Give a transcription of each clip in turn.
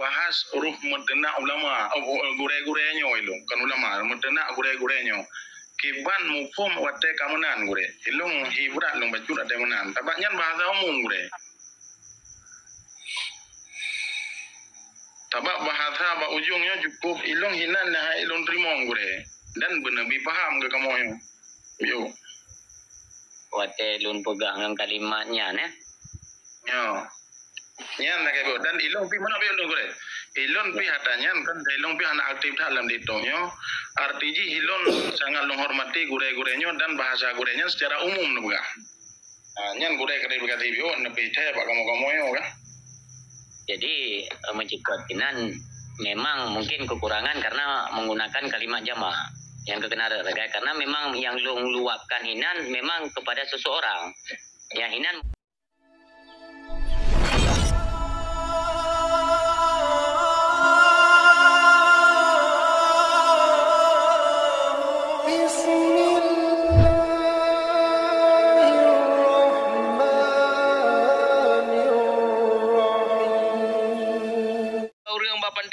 bahas ruh mentenak ulama gure-gurenyo ilung kan ulama mentenak gure-gurenyo kiban mufum wate kamenan gure ilung hibrat lung bacut ate menan tabaknya bahasa umum gure tabak bahasa ba ujungnya cukup ilung hinan nah ilung trimong gure dan benabi paham ke kamu yo wate lun pegang dengan kalimatnya ne yo nyan nak ibu dan ilung pi mana ilung gure ilun pi hatanya kan ilung pi anak aktif dalam ditongyo artiji ilun sangat menghormati gure-gurenyo dan bahasa gurenya secara umum nuga nyan gure kadai berkata ibu nepi teh pak kamu yo kan jadi mencikotinan memang mungkin kekurangan karena menggunakan kalimat jamak yang kekenara karena memang yang luapkan hinan memang kepada seseorang yang hinan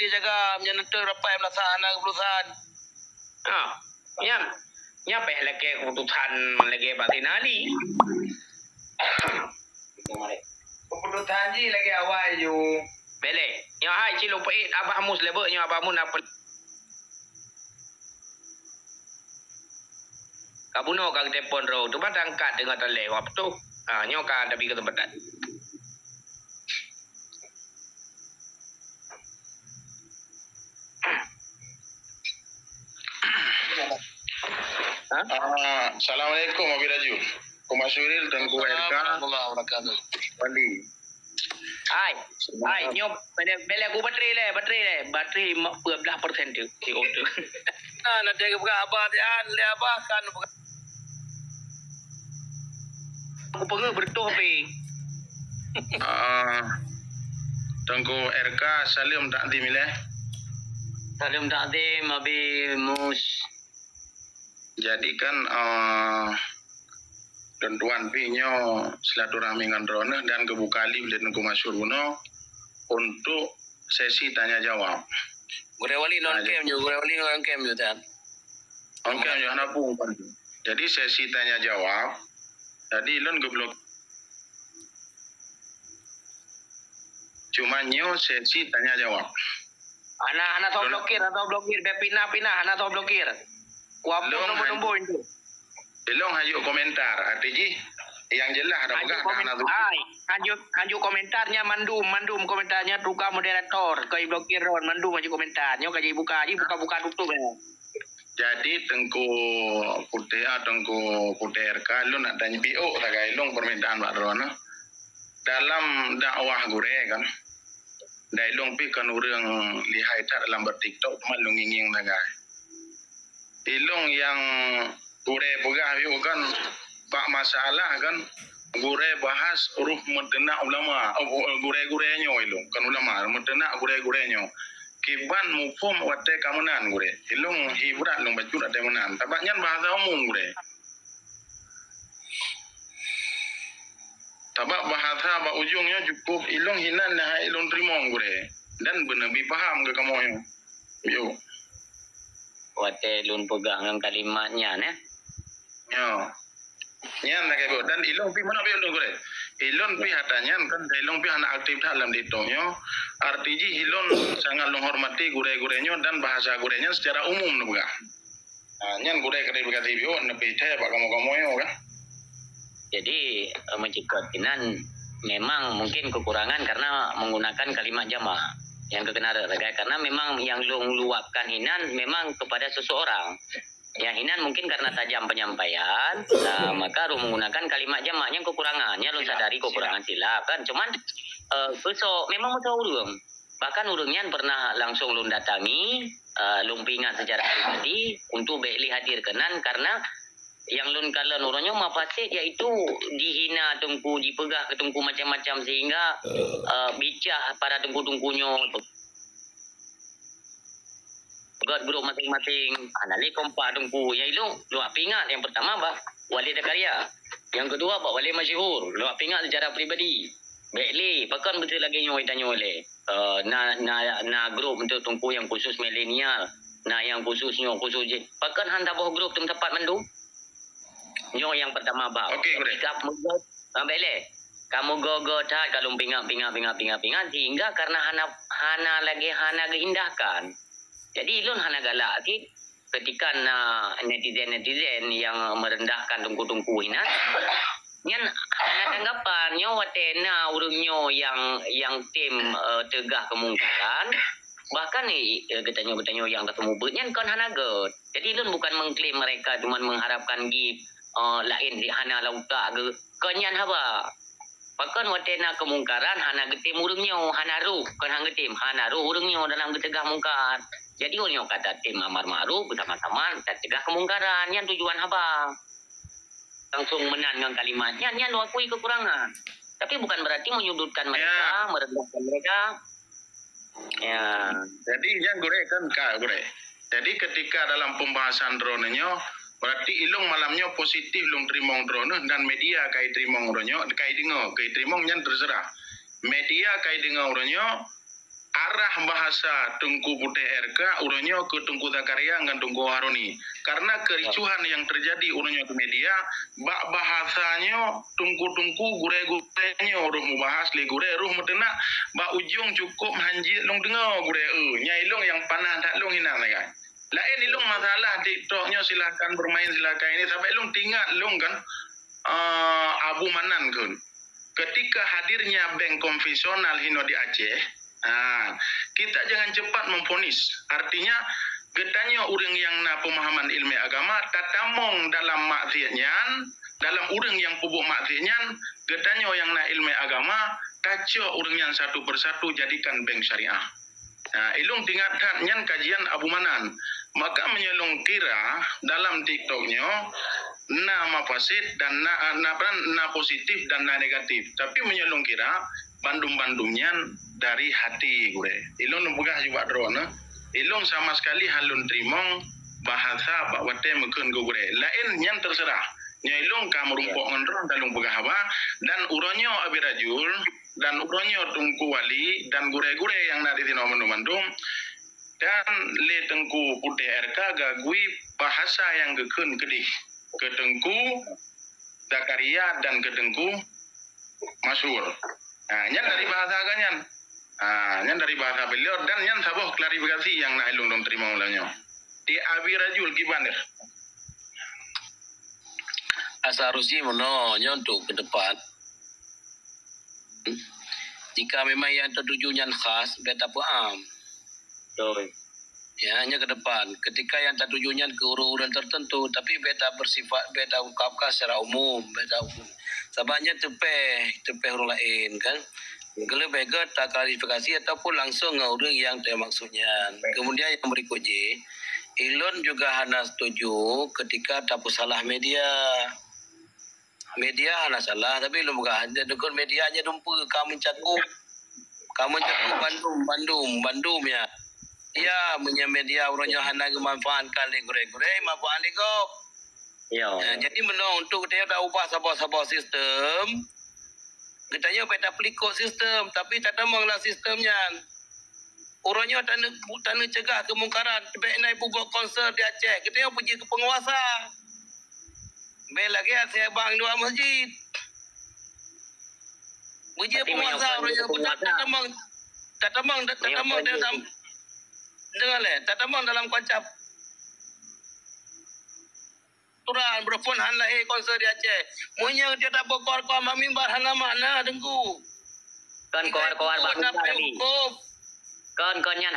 dia jaga menyentuh rapai melaksanakan keputusan. Nyapa lagi keputusan lagi batin ali. Keputusan ji lagi awal ju. Bele, yang hai cilo pait abah mus lebo yang abah mun apa. Kabuno kag telepon ro tu batang kat dengan tele waktu. Nyoka tapi ke tempat. Assalamualaikum Abi Raju. Kumasuril dan kuwairka. Wali. Hai, nyop bele aku bateri 14% tu si auto. Nak jaga buka abah dia le abah kan. Aku pengen bertuh pe. Tengku RK Salim tak dimilih. Salim tak dim abi mus. Jadi kan tentuan pinyo silaturahmi dengan drone dan kebukali dan kumasyuruno untuk sesi tanya jawab. Gurewali non kem juga, gurewali non kem juga. On kem juga napung. Jadi sesi tanya jawab. Jadi lon geblok. Cuma nyo sesi tanya jawab. Anak atau blokir, pinah, anak atau blokir. Kuapun nombor itu. Belum hayu komentar, artinya yang jelas ada bukan anak tu. Haju komentarnya mandum komentarnya tukar moderator, kai blokir ron mandum haju komentarnya kaji buka tutup ya. Jadi tengku putih RK lu nak tanya BO tak kai long permintaan Pak Rono. Dalam dakwah gure kan. Dai long pi kan urang lihai tak dalam bertiktok malung nginging tak kai. Ilong yang gure pegah yuk kan pak masalah kan gure bahas ruh mentenak ulama gure-gurenyo ilong kan ulama mentenak gure-gurenyo kiban mufum wate kamenan gure ilong hibrat lung bacut ate menan tabaknya bahasa umum gure tabak bahasa ba ujungnya cukup ilong hinan nah ilong trimong gure dan benabi paham ke kamu yo wate lun pegang dengan kalimatnya ne yo nyan nak ibu dan ilung pi mana ilung gure ilung pi hatanya kan ilung pi anak aktif dalam ditongyo artiji ilung sangat menghormati gure-gurenyo dan bahasa gurenya secara umum nuga nyan gure kadai berkata ibu nepi teh pak kamu yo kan jadi mencikotinan memang mungkin kekurangan karena menggunakan kalimat jamak yang kekenara karena memang yang luapkan hinan memang kepada seseorang yang hinan mungkin karena tajam penyampaian maka menggunakan kalimat jamaknya kekurangannya lu sadari kekurangan silap kan cuman memang betul urung bahkan urungnya pernah langsung lu datangi lumpingan secara pribadi untuk beli hadir kenan karena yang lun kala nurunnya mafasid yaitu dihina tengku dipegah ke tengku macam-macam sehingga bicah pada tengku-tengkunya God grup masing-masing anali kompak tengku ya itu luak pingat yang pertama bah wali karya yang kedua bah wali masyhur luak pingat secara pribadi baiklah bahkan betul lagi nyoy tanya oleh na grup untuk tungku yang khusus milenial, yang khusus pakan hantar boh grup tu tempat mandum nyo yang pertama bau. Okey, boleh. Kamu go tak kalau pingat hingga karena hana hana keindahkan. Jadi ilun hana galak ketika netizen yang merendahkan tungku hinan nyan hana tanggapan nyo watena urungnyo yang tim tegah kemungkaran bahkan getanyo yang ketemu nyan kon hana god. Jadi ilun bukan mengklaim mereka cuma mengharapkan lain di hana lauta ke konyan haba. Bahkan watena kemungkaran hana getim urungnyo hana ru kon hang getim hana ru urungnyo dalam getegah mungkar. Jadi urungnyo kata tim amar ma'ruf bersama-sama cegah kemungkaran yang tujuan haba. Langsung menang kalimatnya nyan akui kekurangan. Tapi bukan berarti menyudutkan mereka, merendahkan mereka. Ya. Jadi yang gore. Jadi ketika dalam pembahasan drone-nya berarti ilung malamnya positif lung trimong drone dan media kai trimong ronyo kai trimong yang terserah. Media kai dengo ronyo arah bahasa Tengku Putih RK uronyo ke Tengku Zakaria dengan Tengku Haroni. Karena kericuhan yang terjadi uronyo ke media, bak bahasanya tungku gure-gurenya uruh membahas li gure ruh metena bak ujung cukup hanjit long dengar gure nyai long yang panah tak long hina kan. Lain ilung masalah TikToknya silakan bermain silakan ini sampai long tinggal long kan Abu Manan kan. Ketika hadirnya bank konvensional hino di Aceh, kita jangan cepat memvonis. Artinya getanya orang yang na pemahaman ilmu agama tatamong dalam maksiatnya, dalam orang yang pubuk maksiatnya, getanya yang na ilmu agama kaco orang yang satu persatu jadikan bank syariah. Ilung tingkatkan nyan kajian Abu Manan. Maka menyelung kira dalam TikToknya na mafasid dan na positif dan na negatif. Tapi menyelung kira bandum-bandumnya dari hati gue. Ilung bukan juga drone. Ilung sama sekali halun trimong bahasa bak wate mekun gue. Lain yang terserah. Nyilung kamu rumpok ngendron dalung begahaba dan uronyo abirajul dan uronyo tungku wali dan gure-gure yang nadi tino mandum dan le Tengku Putih RK gagui bahasa yang gekun kedih ke Tengku Zakaria dan ke Tengku Masyur. Nyan dari bahasa ganyan. Nyan dari bahasa beliau dan nyan saboh klarifikasi yang na ilung dong terima ulangnya. Di abirajul gibaner. Seharusnya menonyo untuk ke depan. Jika memang yang tertujuan khas, beta paham. Ya, hanya ke depan. Ketika yang tertujuan ke urut-urut tertentu, tapi beta bersifat, beta ungkapkan secara umum, beta umum. Sebabnya tepeh orang lain kan. Kalau bega tak klarifikasi ataupun langsung orang yang termaksudnya. Kemudian yang berikutnya, Ilon juga hanya setuju ketika tak salah media. Media hanya salah, tapi lu bukan hanya dengan medianya dumpu kamu cakup Bandung ya. Ya, punya media orangnya hanya memanfaatkan gure-gure, manfaat legop. Jadi menang untuk dia dah ubah sabah sistem. Katanya beta pelikut sistem, tapi tak temanglah sistemnya. Orangnya tak nak cegah kemungkaran. Baik naik buat konser di Aceh, katanya pergi ke penguasa. Lagi saya bang dua masjid. Ujian penguasa orangnya tak temang dalam dengar tak temang dalam konsep Turan berpun hanlah konser di Aceh. Munya dia tak bokor mimbar hanlah mana dengku. Kan kor bagus tadi. Kan nyan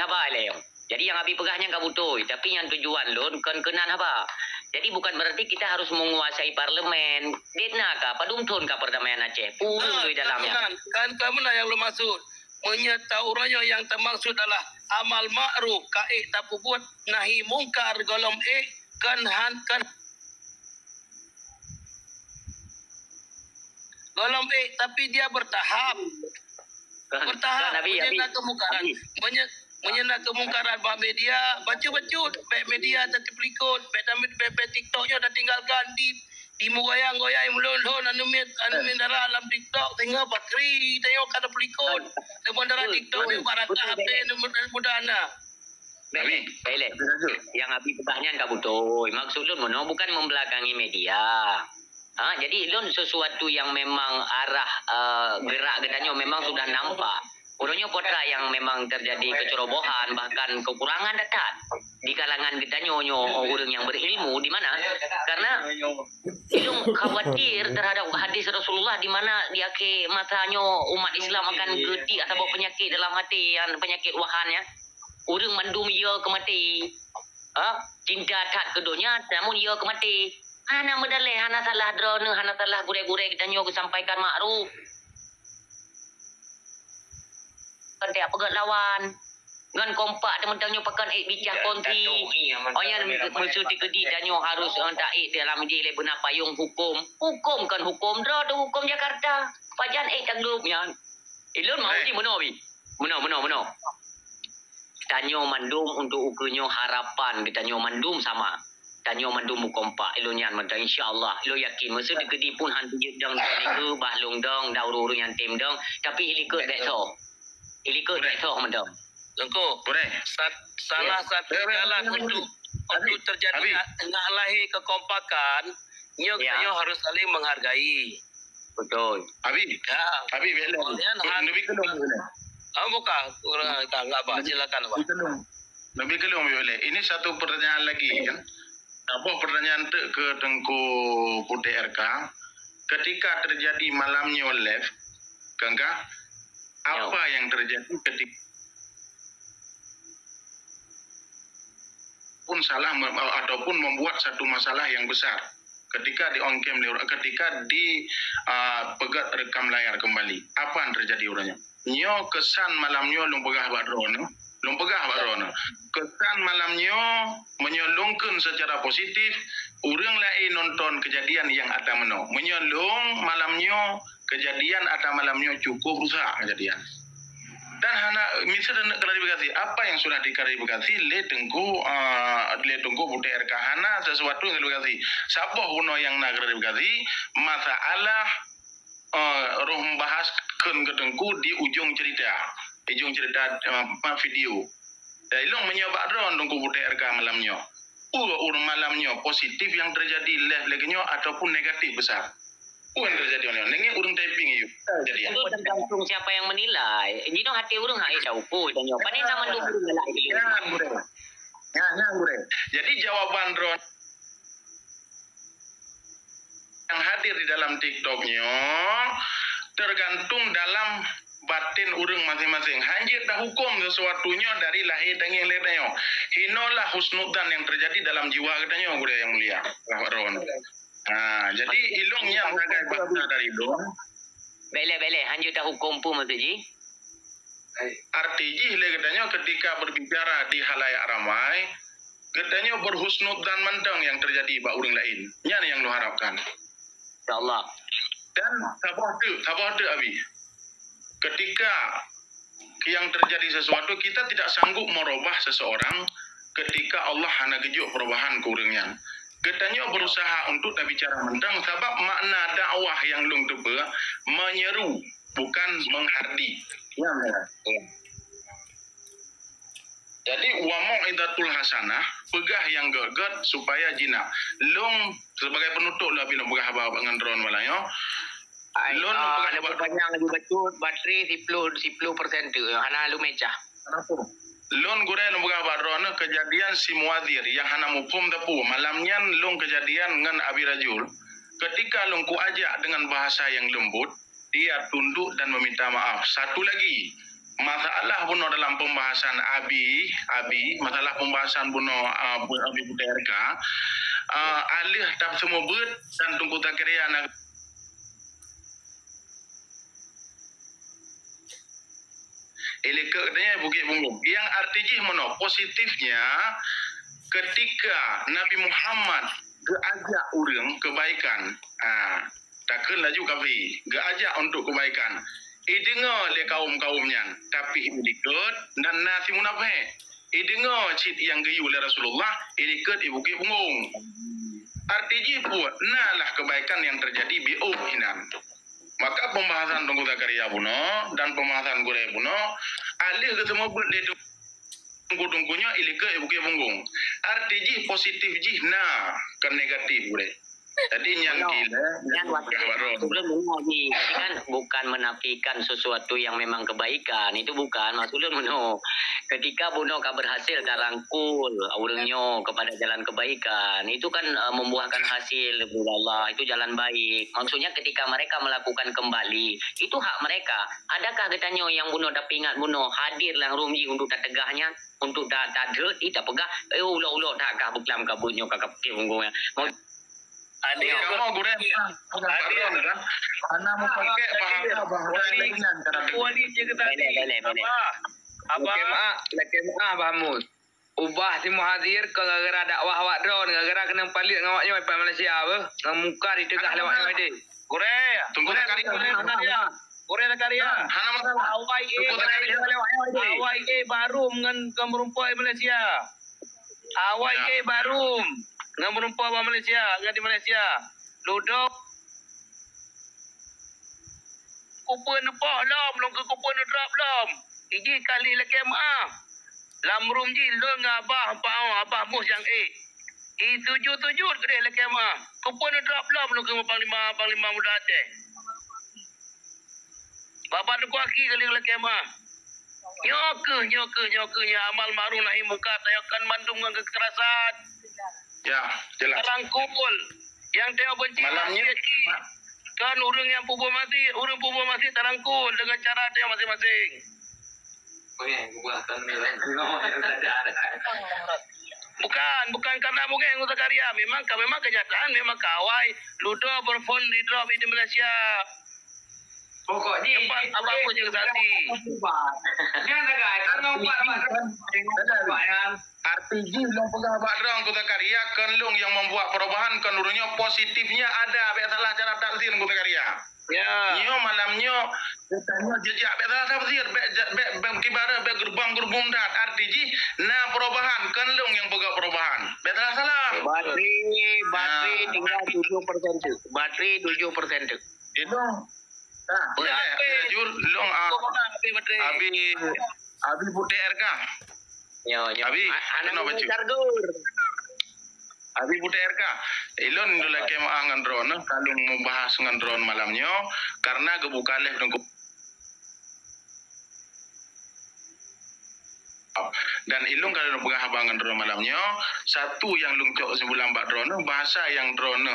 haba leo. Jadi yang abi pegahnya enggak butuh, tapi yang tujuan lon kan kenan haba. Jadi bukan berarti kita harus menguasai parlemen. Ditna ka padumtun ka perdamaian Aceh. Puluh di dalamnya. Kan kamu lah yang belum masuk. Menyatakan orangnya yang termaksud adalah amal ma'ruf, kaik tak buat nahi mungkar golom kan golom tapi dia bertahap. Menyenang kemungkaran. Menyenang kemungkaran bah media, baca-baca, baik media tak terpelikut, baik TikToknya dah tinggalkan di di goyang-goyang melon-lon anu min darah dalam TikTok tengah bakri tengok kada pelikut depan darah TikTok ni barakah ape mudana. Baik. Yang Abi pertanyaan Kak Butoy, maksud Lun mono bukan membelakangi media. Jadi Lun sesuatu yang memang arah gerak gedanyo memang sudah nampak. Uronyo potra yang memang terjadi kecerobohan bahkan kekurangan datat di kalangan gedanyo orang yang berilmu di mana karena ilung khawatir terhadap hadis Rasulullah di mana diake masanyo umat Islam akan geti atau penyakit dalam hati yang penyakit wahannya. Urang mandum ia kemati. Cinta tat kedunya namun ia kemati. Hana medaleh hana salah drone hana salah gure-gure gedanyo sampaikan makruf. Kendak pegat lawan ngan kompak teman-temannya pakan bicah konti yang musuh dikedi danyo harus tak dalam dia benar payung hukum kan hukum dah tu hukum Jakarta pajan tanggupnya ilun mau di meno danyo mandum untuk ukunyo harapan danyo mandum sama danyo mandum kompak ilunyan menda insyaallah lo yakin musuh dikedi pun hantu jedang niku bahlung dong dauru yang tim dong tapi ilikut dek so ilikut dek so mendam Lengko, salah satu jalan untuk terjadi ngalahi kekompakan, nyo harus saling menghargai. Betul. Abi bela. Lebih kelong bela. Bukan, enggak apa, silakan Pak. Lebih kelong bela. Ini satu pertanyaan lagi kan. Apa pertanyaan ke Tengku Putih RK? Ketika terjadi malamnya live, Kangka, apa yang terjadi ketika pun salah ataupun membuat satu masalah yang besar ketika di on cam ketika di pegat rekam layar kembali apa yang terjadi orangnya nyo kesan malamnya lumpegah badrono kesan malamnya menyolongkan secara positif orang lain nonton kejadian yang ada meno menyolong malamnya kejadian ada malamnya cukup rusak kejadian. Dan hana misalnya klarifikasi apa yang sudah diklarifikasi le Tengku Putih RK hana sesuatu yang klarifikasi siapa kuno yang nak klarifikasi masalah roh bahas ke Tengku di ujung cerita video dailong menyebab drone Tengku Putih RK malamnya malamnya positif yang terjadi live laginya ataupun negatif besar. Yang terjadi orang nengi urung typing itu. Jadi itu tergantung siapa yang menilai. Jadi dong hati urung hai jauh dan jawabannya sama dulu lah. Ya, jadi jawaban drone yang hadir di dalam TikToknya tergantung dalam batin urang masing-masing. Hanjir dah hukum sesuatunya dari lahir daging ledanyo. Hinolah husnudan yang terjadi dalam jiwa katanya gure yang mulia. Jadi ilungnya sebagai bangsa dari dong. Bele hanjir dah hukum pun maksudnya. Artinya katanya ketika berbicara di halayak ramai, katanya berhusnudan mentang yang terjadi bak urang lain. Yang yang lu harapkan. Insyaallah. Dan sabar tu Abi. Ketika yang terjadi sesuatu kita tidak sanggup merubah seseorang ketika Allah hana gejuk perubahan kurangnya. Katanya berusaha untuk tak bicara mentang sebab makna dakwah yang lung tebe menyeru bukan menghardi. Ya. Jadi wa mau'idatul hasanah pegah yang gegat supaya jinak. Lung sebagai penutup lah bila pegah bawa dengan drone malanyo. Lun ada banyak lagi betul bateri 10% tu hana lu mecah. Lun gure lumbuga badrona kejadian si muadzir yang hana mufhum tapu malamnya lung kejadian dengan Abi Rajul ketika lung ku ajak dengan bahasa yang lembut dia tunduk dan meminta maaf. Satu lagi masalah buno dalam pembahasan Abi masalah pembahasan buno Abi Putih RK alih tak semua bet dan tunggu tak kira anak Elika katanya bukit bungung. Yang artinya mana? Positifnya ketika Nabi Muhammad geajak orang kebaikan. Takkan laju kafir. Geajak untuk kebaikan. Dengar le kaum-kaumnya. Tapi ikut dan nasi munafik. Dengar cit yang geyu oleh Rasulullah. Ikut bukit bungung. RTG buat nalah kebaikan yang terjadi BO hinan. Maka pembahasan tunggu Zakaria Buno dan pembahasan Gure Buno alih ke semua buat dia tunggu-tunggunya ilike buke punggung. RTG positif jih na ke negatif Gure. Jadi yang gila kan bukan menafikan sesuatu yang memang kebaikan, itu bukan maksudnya Buno. Ketika Buno berhasil karangkul urangnya kepada jalan kebaikan, itu kan membuahkan hasil Allah, itu jalan baik. Maksudnya ketika mereka melakukan kembali, itu hak mereka. Adakah katanya yang Buno dapat ingat Buno hadir lang rumji untuk tak tegahnya, untuk tak ada, tidak pegah, ulo-ulo tak kah buklam kabutnya kakak punggungnya. Ada kamu Gure kan? Karena mau pakai bahwa lagian cara Lekemah Bahamus. Ubah si muhadir ke gara-gara dakwah awak drone, gara-gara kena palit ngawaknya pai Malaysia apa? Ngamuka di tengah lewat yang ada. Gure. Tunggu Zakaria. Gure Zakaria. Hana masalah. Awai baru dengan kemerumpai Malaysia. Awai baru dengan merumpai Malaysia, dengan di Malaysia. Duduk kupon apa lom, long ke kupon drop lom. Iji kali lagi maaf. Lamrum ji lo ngabah abah mus yang tujuh gede lagi maaf. Kupon drop lom long ke panglima muda Aceh. Bapak tu kuaki kali lagi maaf. Nyoke amal ma'ruf nahi munkar tayakan mandum dengan kekerasan. Ya, jelas. Rangkul yang tengok benci malamnya kan orang yang pubuh mati terangkul dengan cara dia masing-masing. Bukan karena mungkin Zakaria, memang kenyataan memang kawai ludo berfon di drop di Malaysia. Pokoknya apa pun yang saksi. Jangan agak RTG yang pegang badrang Kota Karya kenlung yang membuat perubahan kenurunnya positifnya ada salah cara tafsir Kota Karya. Ya. Nyo malamnya katanya jejak salah tafsir kibara gerbang dat RTG nah perubahan kenlung yang pegang perubahan. Salah. Bateri tinggal 7%. Bateri 7%. Itu boleh jujur long abi putih RK. Yo, Abi, anak baca. Cargur. Abi Bute RK. Ilon dulu kema ngan drone, kalau membahas ngan drone malamnya, karena kebuka leh dan ilung kalau pegang abangan drone malamnya, satu yang lung cok sebulan bak drone, bahasa yang drone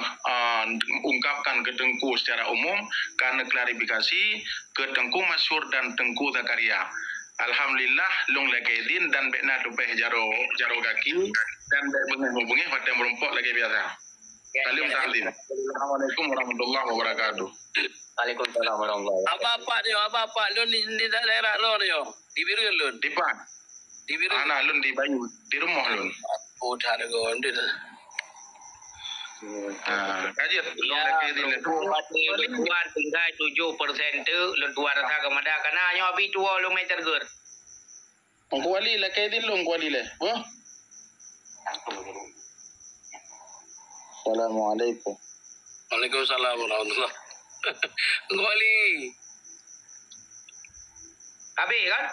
ungkapkan ke Tengku secara umum, karena klarifikasi ke Tengku Masyur dan Tengku Zakaria. Alhamdulillah lung lekedin dan bekna tupeh jaro kaki dan hubungi pada merumpok lagi biasa. Salim salim. Assalamualaikum warahmatullahi wabarakatuh. Waalaikumsalam warahmatullahi wabarakatuh. Apa lu di daerah lo yo? Di Birun lu. Di Pan. Di Birun. Anak lun di Bayu, di rumah lun. Oh, dah gonde dah. Kajian lung lekedin le. Tuan tinggal 7% lu tuan rasa kemada karena nyo abi tua lu meter gur. Kuali lekedin lung kuali le. Oh. Assalamualaikum. Waalaikumsalam warahmatullahi. Kuali. Abi kan?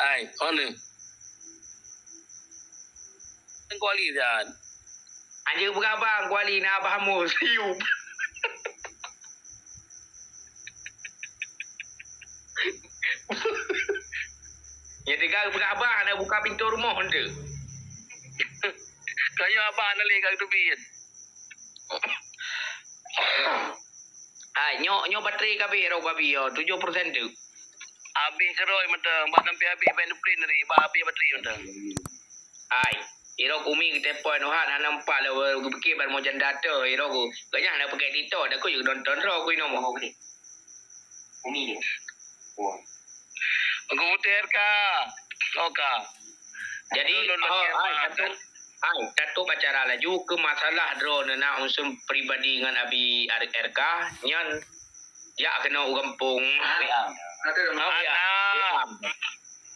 Ai, ono. Kuali dan. Anjing berabang kuali na abahmu siup. Ya tinggal berabang nak buka pintu rumah anda. Kaya apa nak legal tu bin? Nyo bateri kabe ro babi yo 7% tu. Abi keroi matang, ba sampai abi ben print ni, ba abi bateri matang. Iro kumi kita poin han nampak lah fikir bar mojan data iro ku. Kanya nak pakai editor dah ku yo nonton ro ku ino mau ni. Umi dia. Wah. Aku muter ka. Oka. Jadi Dato pacara laju ke masalah drone na unsur pribadi dengan Abi RK nyan kena kampung.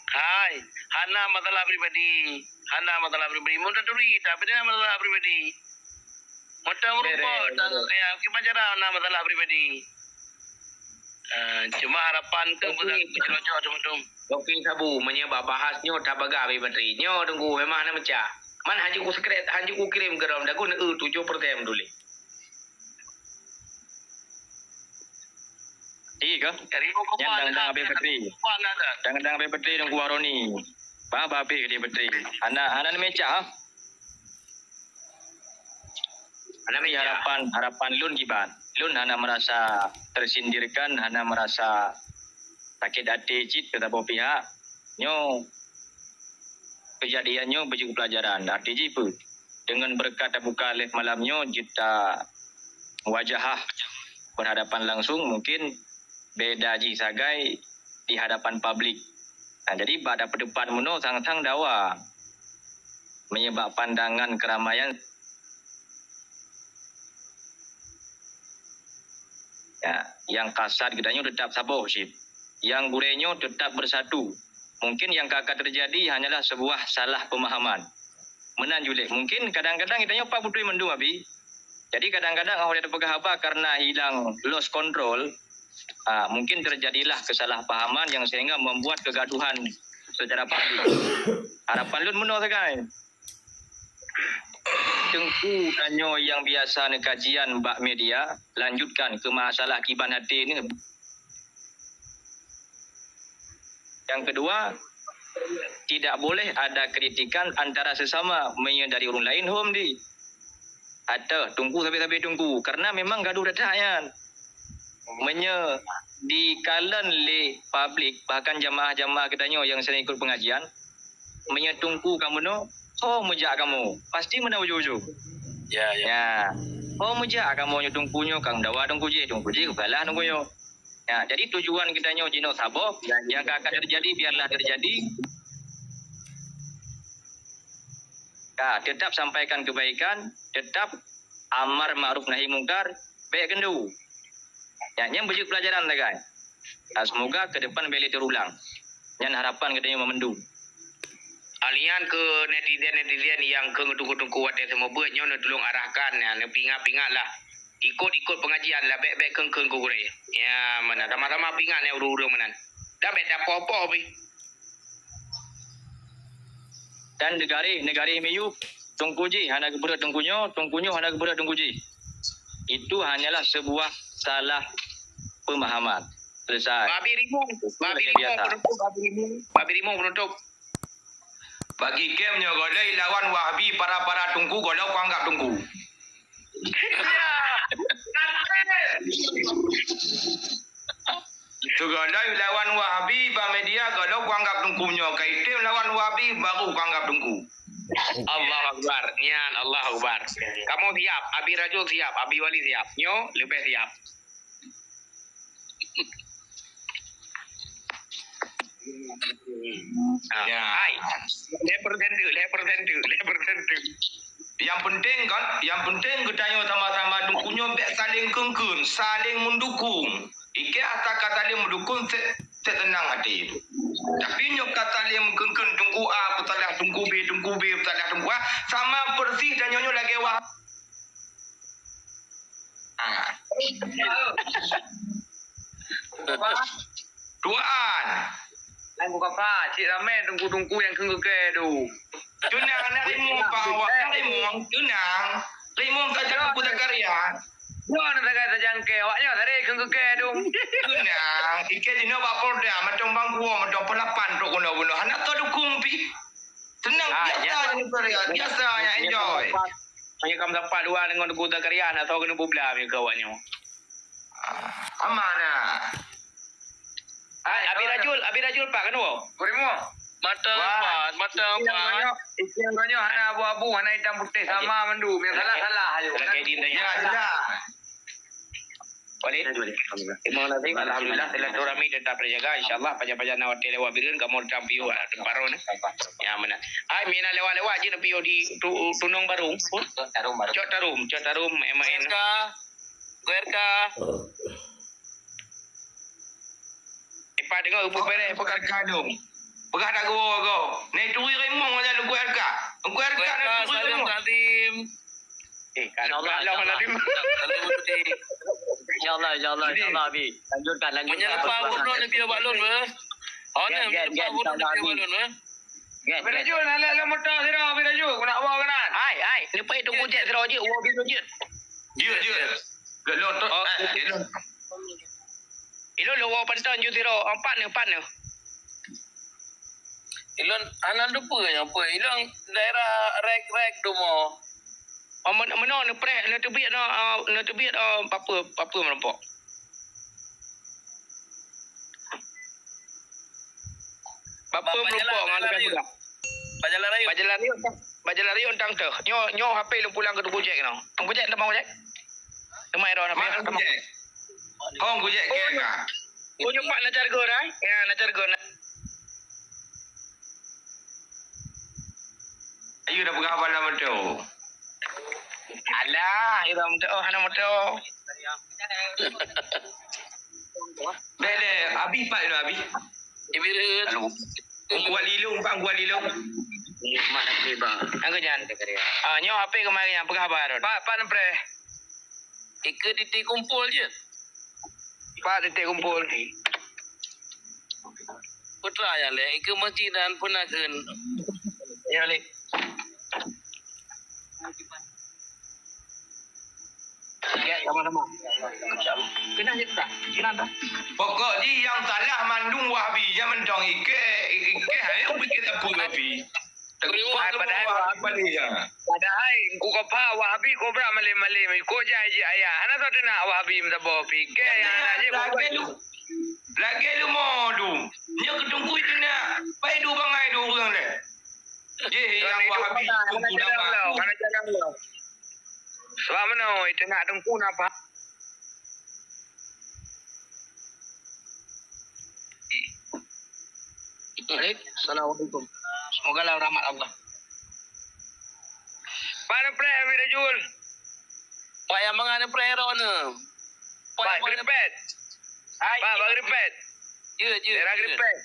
Hai Hana masalah pribadi. Mudah duri tapi dia masalah pribadi. Mudah merupa dan ya gimana hana masalah pribadi. Cuma harapan ke berjauh teman-teman. Oke sabu menyebab bahasnya tak bagawi baterainya tunggu memang nak mecah. Man haji ku sekret haji ku kirim ke dalam dagu 7% dulu. Iya, yang dang abe bateri. Dang abe bateri nunggu waroni. Ba abe dia bateri. Anak meca. Anak meca harapan lun giban. Lun hana merasa tersindirkan, hana merasa sakit hati cit kata beberapa pihak. Nyo kejadiannya baju pelajaran. Arti jipu. Dengan berkat buka live malamnya kita wajah berhadapan langsung mungkin beda ji sagai di hadapan publik. Nah, jadi pada depan muno sang-sang dawa menyebab pandangan keramaian ya, yang kasar kitanya tetap sabar sih. Yang gurenyo tetap bersatu. Mungkin yang akan terjadi hanyalah sebuah salah pemahaman. Menan julek. Mungkin kadang-kadang kitanya pak putri mendung abi. Jadi kadang-kadang awak ada pegah apa karena hilang lost control. Mungkin terjadilah kesalahpahaman yang sehingga membuat kegaduhan secara publik. Harapan lun menurut saya. Tengku tanyo yang biasa ni kajian bak media lanjutkan ke masalah kiban hati ni. Yang kedua, tidak boleh ada kritikan antara sesama dari orang lain home di. Ada tunggu sampai tunggu karena memang gaduh datanya. Di kalan le publik bahkan jamaah-jamaah katanya yang sering ikut pengajian menyetungku kamu no mejak kamu pasti mana ujung-ujung ya mejak kamu nyetungkunya kang dawa tunggu je kalah tunggunya ya jadi tujuan kita nyo jino sabo yang akan terjadi biarlah terjadi tetap sampaikan kebaikan tetap amar ma'ruf nahi mungkar baik kendu. Yang berjuk pelajaran lah guys. Semoga ke depan beli terulang. Yang harapan katanya memendung. Alian ke netizen yang ke ngedung-ngedung kuat yang semua buatnya nak tolong arahkan ya, nak pingat lah. Ikut pengajian lah baik kengkeng ku gure. Ya mana sama-sama pingat ya urung-urung menan. Dah baik dah apa-apa pi. Dan negara MU tungkuji hana keberat tungkunyo hana keberat tungkuji. Itu hanyalah sebuah salah pemahaman. Selesai. Babi rimong penutup. Bagi gamenya golai lawan Wahabi para tungku golau kau anggap tungku. Tu golai lawan Wahabi ba media golau kau anggap tungkunya. Kaitim lawan Wahabi baru kau anggap tungku. Allah Akbar. Nian Allah Akbar. Kamu siap, Abi Rajul siap, Abi Wali siap. Nyo lebih siap. Ya. Leper. Yang penting kita nyo sama-sama dungkunya saling kengkun, saling mendukung. Ike kata saling mendukung tenang hati. Tapi nyok kata saling kengkun tunggu A, putalah tunggu B, putalah tunggu A, sama persis dan nyonya lagi wah. Tuan. Lain buka apa? Cik Ramen tunggu yang kedu. Tunang nak rimong bawa, tunang. Rimong saja aku tak karya. Yo nak kata jangke, awaknya tadi kedu. Tunang, ike di nak polda, macam bangku, macam pelapan tu kena bunuh. Anak tu dukung pi. Tenang biasa yang enjoy. Hanya kamu dapat dua dengan kuda karya, nak tahu kena bubla pi kawannya. Amanah. Abi Rajul Pak kenapa? Kurimu. Mata empat. Isian banyak hana abu-abu, hana hitam putih sama mendu. Yang salah aja. Kayak dinda ya. Walid. Terima kasih. Alhamdulillah silaturahmi tetap terjaga. Insyaallah pajak-pajak nawat lewat birin kamu tampiu temparo ni. Ya mana. Ai mina lewat-lewat je napio di Tunung Baru. Cot Tarum main. Guerka. Ipa dengar upu pere pekan kadung. Pegah tak gua kau. Ni turi rimong macam lu kuat ka. Kuat ka nak turi Salim rimong. Tadim. InsyaAllah, Abi. Lanjutkan. Menyapa Bruno ni biar balon ber. Ona menyapa Bruno ni biar balon ber. Birajul nak motor sira Birajul. Aku nak bawa kanan. Hai. Lepas itu gojek terus je. Wah, biru je. Je. Lon tu. Ilo lo wah pasal je tiro. Empat ni. Ilon anak lupa yang apa. Ilon daerah rek tu mo. Mana ni preh ni tebiat apa merempok. Bapa merempok dengan budak. Bajalari untang tu. Nyo HP lu pulang ke Gojek no. Gojek tempat Gojek. Tempat era Mana Gojek? Hong Gojek ke ka? Oh nyumpak nak carga dah. Ya nak carga nak. Ayu dah pegah bala motor. Alah, ira motor, hana motor. Bele, abi pak no abi. Ibirut. Gua lilung. Mak nak tiba. Anggo jangan. Nyo HP kemarin yang pegah baron. Pak nempre. Ika titik kumpul je. Pak titik kumpul. Putra ya le. Ika masjid dan punakan. Ya balik. Ya, sama-sama. Kena je tak? Kena tak? Pokok ji yang salah mandung wahabi yang mendong ike yang bikin apa wahabi. Padahal ku kapa wahabi kobra male ko jaji ayah. Ana tu nak wahabi minta bawa fikir yang anak je. Lagi lu modu. Nya ketungku itu nak. Pai du bangai du orang le. Je yang wahabi tunggu nama. Mana jangan lo. Sebab mana itu nak tunggu apa? Assalamualaikum. Semoga lah rahmat Allah. Mana prayer Birajul? Pak yang mengana prayer ona. Pak gripet. Hai. Pak gripet. Je. Era gripet.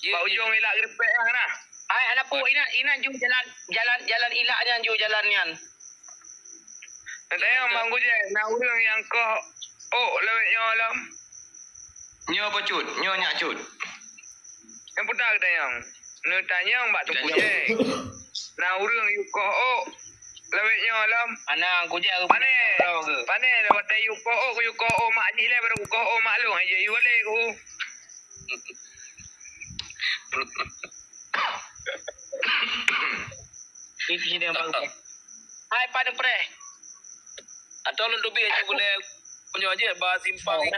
Pak ujung ilak gripet yang mana? Hai anak pu ina ju jalan ilaknya ju jalan nian. Tengok bang Gojek, nak urang yang kau lewatnya alam. Nyo apa cut? Nyo nyak cut. Yang putar kita yang. Nak tanya mbak tu Gojek. Nak urang you kau lewatnya alam. Anak Gojek ke Pane lewat you kau mak ni le baru kau maklum aja you boleh ku. Ini dia bagus. Hai pada pre. Atau lu lebih aja boleh punya aja bahas simpang itu.